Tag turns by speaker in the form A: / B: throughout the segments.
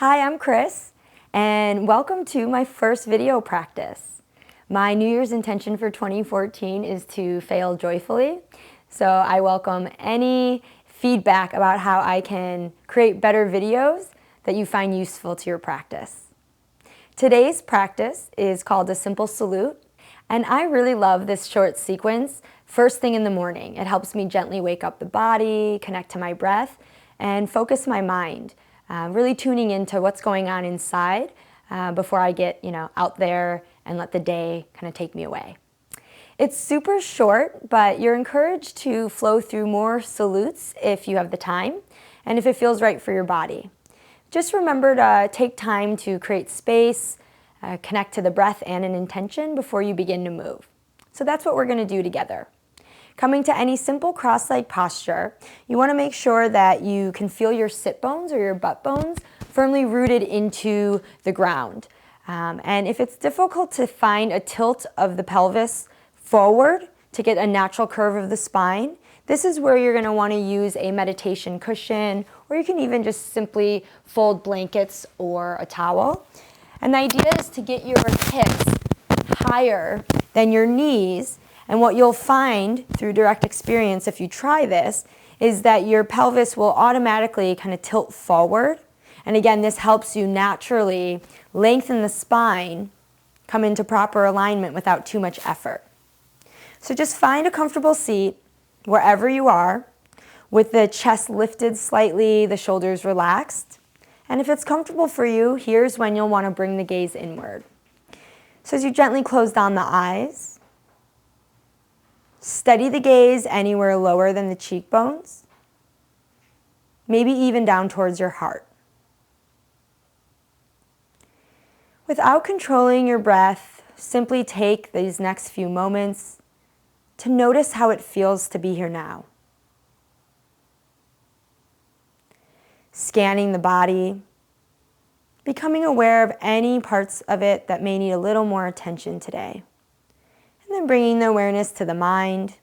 A: Hi, I'm Chris, and welcome to my first video practice. My New Year's intention for 2014 is to fail joyfully, so I welcome any feedback about how I can create better videos that you find useful to your practice. Today's practice is called a simple salute, and I really love this short sequence first thing in the morning. It helps me gently wake up the body, connect to my breath, and focus my mind. Really tuning into what's going on inside before I get out there and let the day kind of take me away. It's super short, but you're encouraged to flow through more salutes if you have the time and if it feels right for your body. Just remember to take time to create space, connect to the breath and an intention before you begin to move. So that's what we're going to do together. Coming to any simple cross-leg posture, you want to make sure that you can feel your sit bones or your butt bones firmly rooted into the ground. And if it's difficult to find a tilt of the pelvis forward to get a natural curve of the spine, this is where you're going to want to use a meditation cushion, or you can even just simply fold blankets or a towel. And the idea is to get your hips higher than your knees. And what you'll find through direct experience if you try this is that your pelvis will automatically kind of tilt forward. And again, this helps you naturally lengthen the spine, come into proper alignment without too much effort. So just find a comfortable seat wherever you are with the chest lifted slightly, the shoulders relaxed. And if it's comfortable for you, here's when you'll want to bring the gaze inward. So as you gently close down the eyes, steady the gaze anywhere lower than the cheekbones, maybe even down towards your heart. Without controlling your breath, simply take these next few moments to notice how it feels to be here now. Scanning the body, becoming aware of any parts of it that may need a little more attention today. And then bringing the awareness to the mind.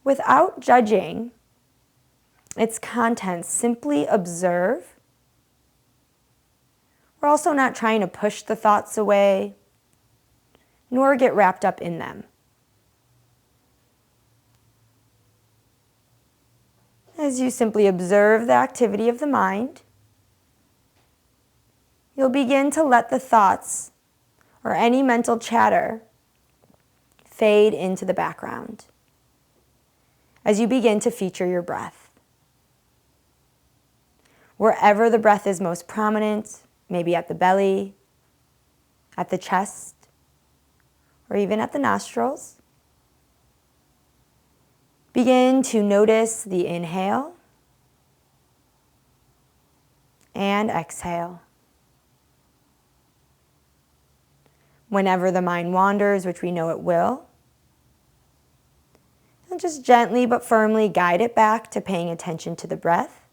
A: Without judging its contents, simply observe. We're also not trying to push the thoughts away, nor get wrapped up in them. As you simply observe the activity of the mind, you'll begin to let the thoughts or any mental chatter fade into the background as you begin to feature your breath. Wherever the breath is most prominent, maybe at the belly, at the chest, or even at the nostrils, begin to notice the inhale and exhale. Whenever the mind wanders, which we know it will, and just gently but firmly guide it back to paying attention to the breath.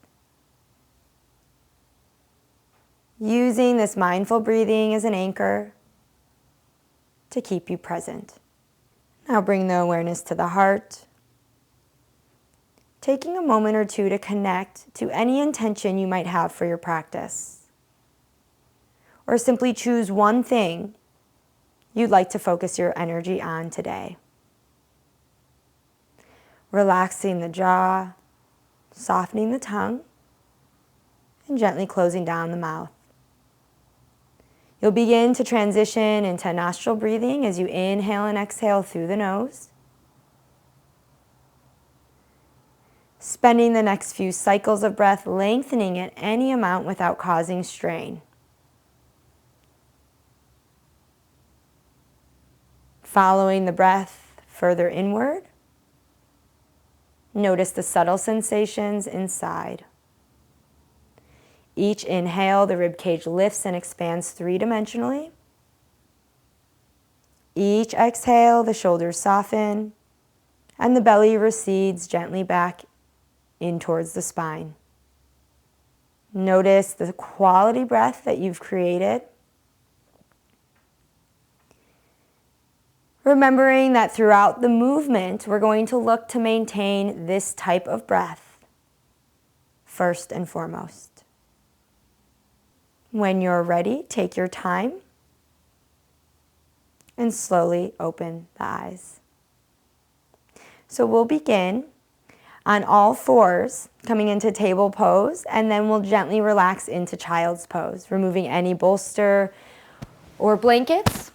A: Using this mindful breathing as an anchor to keep you present. Now bring the awareness to the heart, taking a moment or two to connect to any intention you might have for your practice. Or simply choose one thing you'd like to focus your energy on today. Relaxing the jaw, softening the tongue, and gently closing down the mouth. You'll begin to transition into nostril breathing as you inhale and exhale through the nose. Spending the next few cycles of breath lengthening it any amount without causing strain. Following the breath further inward, notice the subtle sensations inside. Each inhale, the ribcage lifts and expands three-dimensionally. Each exhale, the shoulders soften and the belly recedes gently back in towards the spine. Notice the quality breath that you've created. Remembering that throughout the movement, we're going to look to maintain this type of breath first and foremost. When you're ready, take your time and slowly open the eyes. So we'll begin on all fours, coming into table pose, and then we'll gently relax into child's pose, removing any bolster or blankets.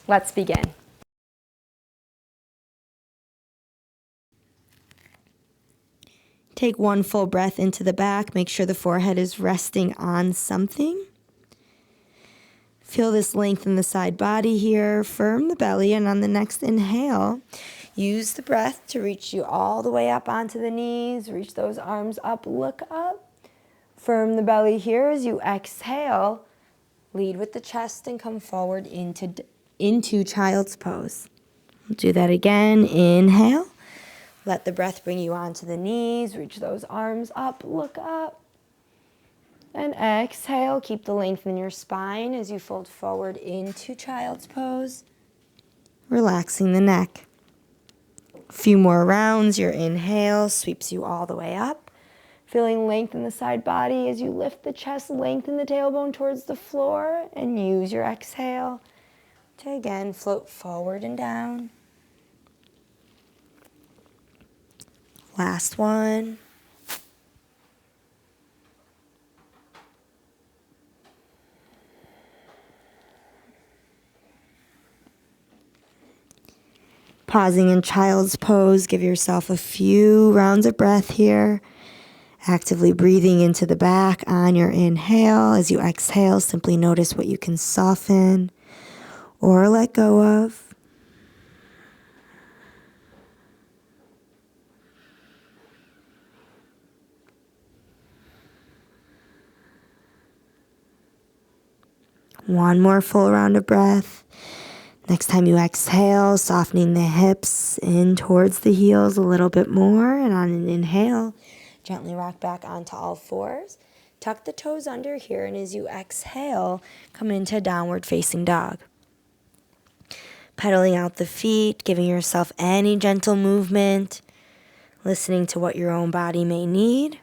A: Let's begin. Take one full breath into the back. Make sure the forehead is resting on something. Feel this length in the side body here. Firm the belly, and on the next inhale, use the breath to reach you all the way up onto the knees. Reach those arms up, look up. Firm the belly here as you exhale. Lead with the chest and come forward into child's pose. We'll do that again. Inhale. Let the breath bring you onto the knees. Reach those arms up, look up. And exhale. Keep the length in your spine as you fold forward into child's pose. Relaxing the neck. A few more rounds. Your inhale sweeps you all the way up. Feeling length in the side body as you lift the chest, lengthen the tailbone towards the floor, and use your exhale to again float forward and down. Last one. Pausing in child's pose, give yourself a few rounds of breath here. Actively breathing into the back on your inhale. As you exhale, simply notice what you can soften or let go of. One more full round of breath. Next time you exhale, softening the hips in towards the heels a little bit more. And on an inhale, gently rock back onto all fours. Tuck the toes under here, and as you exhale, come into downward facing dog. Pedaling out the feet, giving yourself any gentle movement, listening to what your own body may need.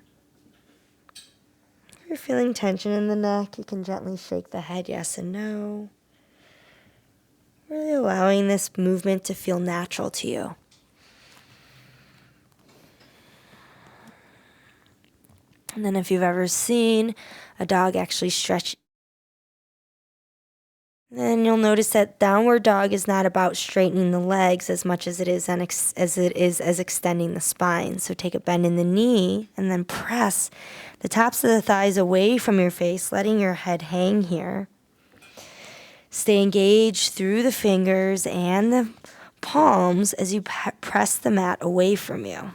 A: If you're feeling tension in the neck, you can gently shake the head yes and no. Really allowing this movement to feel natural to you. And then if you've ever seen a dog actually stretch, then you'll notice that downward dog is not about straightening the legs as much as it is as extending the spine. So take a bend in the knee and then press the tops of the thighs away from your face, letting your head hang here. Stay engaged through the fingers and the palms as you press the mat away from you.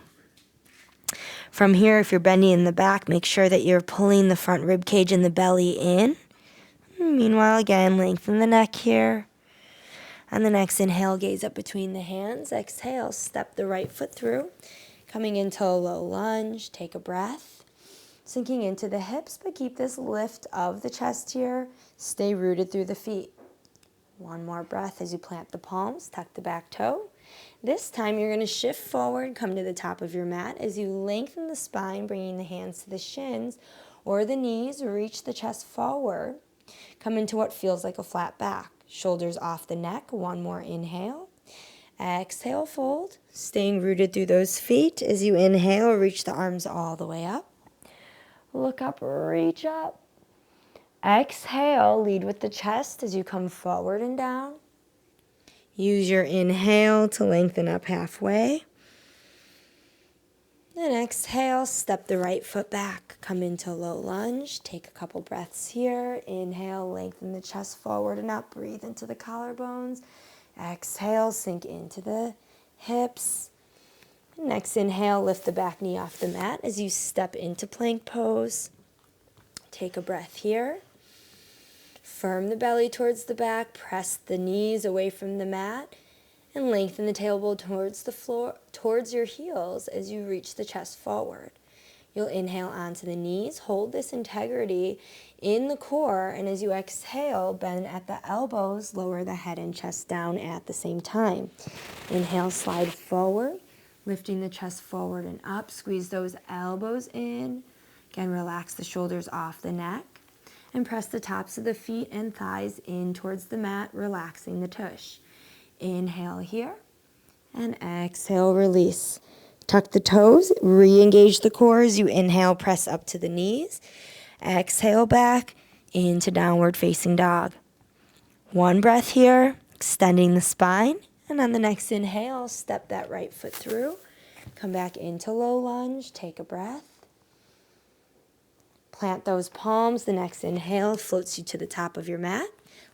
A: From here, if you're bending in the back, make sure that you're pulling the front rib cage and the belly in. Meanwhile, again, lengthen the neck here. On the next inhale, gaze up between the hands. Exhale, step the right foot through. Coming into a low lunge, take a breath. Sinking into the hips, but keep this lift of the chest here. Stay rooted through the feet. One more breath as you plant the palms, tuck the back toe. This time you're going to shift forward, come to the top of your mat as you lengthen the spine, bringing the hands to the shins or the knees. Reach the chest forward. Come into what feels like a flat back. Shoulders off the neck. One more inhale. Exhale, fold. Staying rooted through those feet. As you inhale, reach the arms all the way up. Look up, reach up. Exhale, lead with the chest as you come forward and down. Use your inhale to lengthen up halfway. Then exhale, step the right foot back. Come into low lunge. Take a couple breaths here. Inhale, lengthen the chest forward and up. Breathe into the collarbones. Exhale, sink into the hips. Next inhale, lift the back knee off the mat as you step into plank pose. Take a breath here. Firm the belly towards the back. Press the knees away from the mat. And lengthen the tailbone towards the floor, towards your heels as you reach the chest forward. You'll inhale onto the knees. Hold this integrity in the core. And as you exhale, bend at the elbows. Lower the head and chest down at the same time. Inhale, slide forward. Lifting the chest forward and up. Squeeze those elbows in. Again, relax the shoulders off the neck. And press the tops of the feet and thighs in towards the mat, relaxing the tush. Inhale here, and exhale, release. Tuck the toes, re-engage the core as you inhale, press up to the knees. Exhale back into downward facing dog. One breath here, extending the spine. And on the next inhale, step that right foot through. Come back into low lunge, take a breath. Plant those palms. The next inhale floats you to the top of your mat,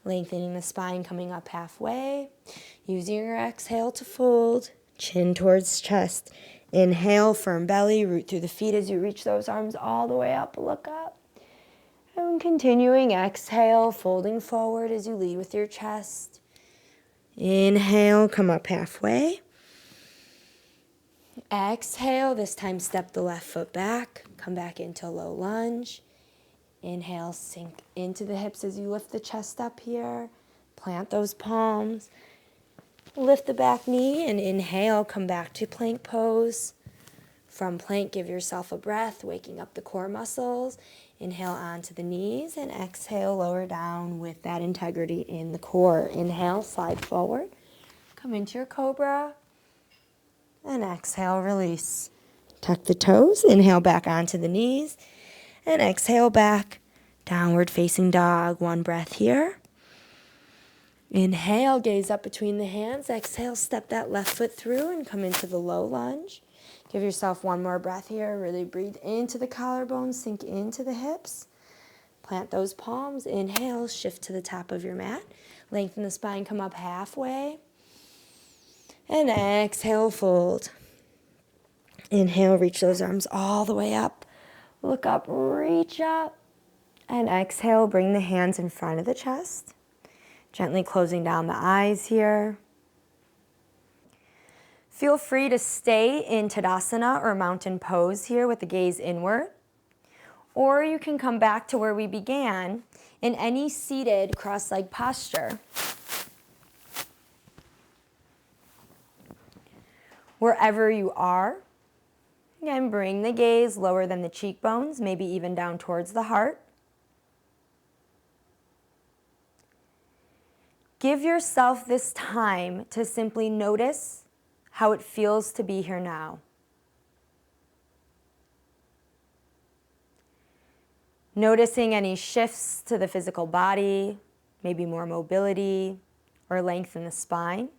A: lengthening the spine, coming up halfway. Using your exhale to fold, chin towards chest. Inhale, firm belly, root through the feet as you reach those arms all the way up, look up. And continuing, exhale, folding forward as you lead with your chest. Inhale, come up halfway. Exhale, this time step the left foot back, come back into low lunge. Inhale, sink into the hips as you lift the chest up here. Plant those palms. Lift the back knee and inhale, come back to plank pose. From plank, give yourself a breath, waking up the core muscles. Inhale onto the knees and exhale, lower down with that integrity in the core. Inhale, slide forward. Come into your cobra. And exhale, release. Tuck the toes, inhale back onto the knees. And exhale back, downward facing dog. One breath here. Inhale, gaze up between the hands. Exhale, step that left foot through and come into the low lunge. Give yourself one more breath here. Really breathe into the collarbones, sink into the hips. Plant those palms. Inhale, shift to the top of your mat. Lengthen the spine, come up halfway. And exhale, fold. Inhale, reach those arms all the way up. Look up, reach up. And exhale, bring the hands in front of the chest. Gently closing down the eyes here. Feel free to stay in Tadasana or mountain pose here with the gaze inward. Or you can come back to where we began in any seated cross-leg posture. Wherever you are, again, bring the gaze lower than the cheekbones, maybe even down towards the heart. Give yourself this time to simply notice how it feels to be here now. Noticing any shifts to the physical body, maybe more mobility or length in the spine.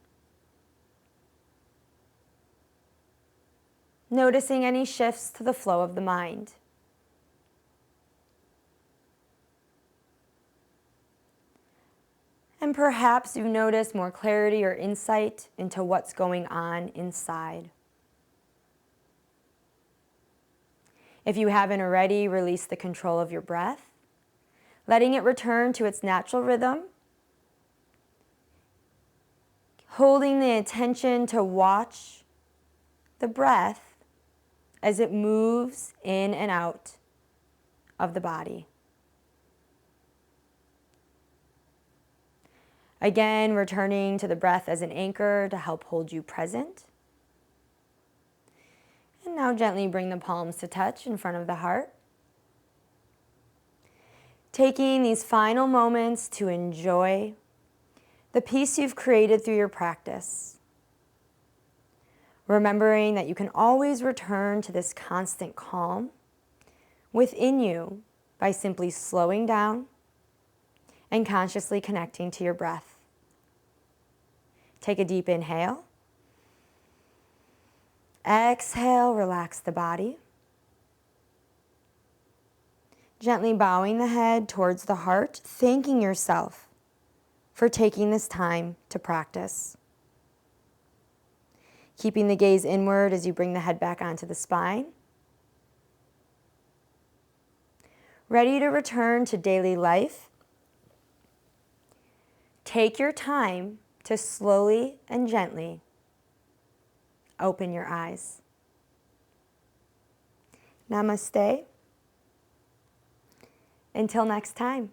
A: Noticing any shifts to the flow of the mind. And perhaps you notice more clarity or insight into what's going on inside. If you haven't already, release the control of your breath, letting it return to its natural rhythm, holding the attention to watch the breath as it moves in and out of the body. Again, returning to the breath as an anchor to help hold you present. And now gently bring the palms to touch in front of the heart. Taking these final moments to enjoy the peace you've created through your practice. Remembering that you can always return to this constant calm within you by simply slowing down and consciously connecting to your breath. Take a deep inhale. Exhale, relax the body. Gently bowing the head towards the heart, thanking yourself for taking this time to practice. Keeping the gaze inward as you bring the head back onto the spine. Ready to return to daily life. Take your time to slowly and gently open your eyes. Namaste. Until next time.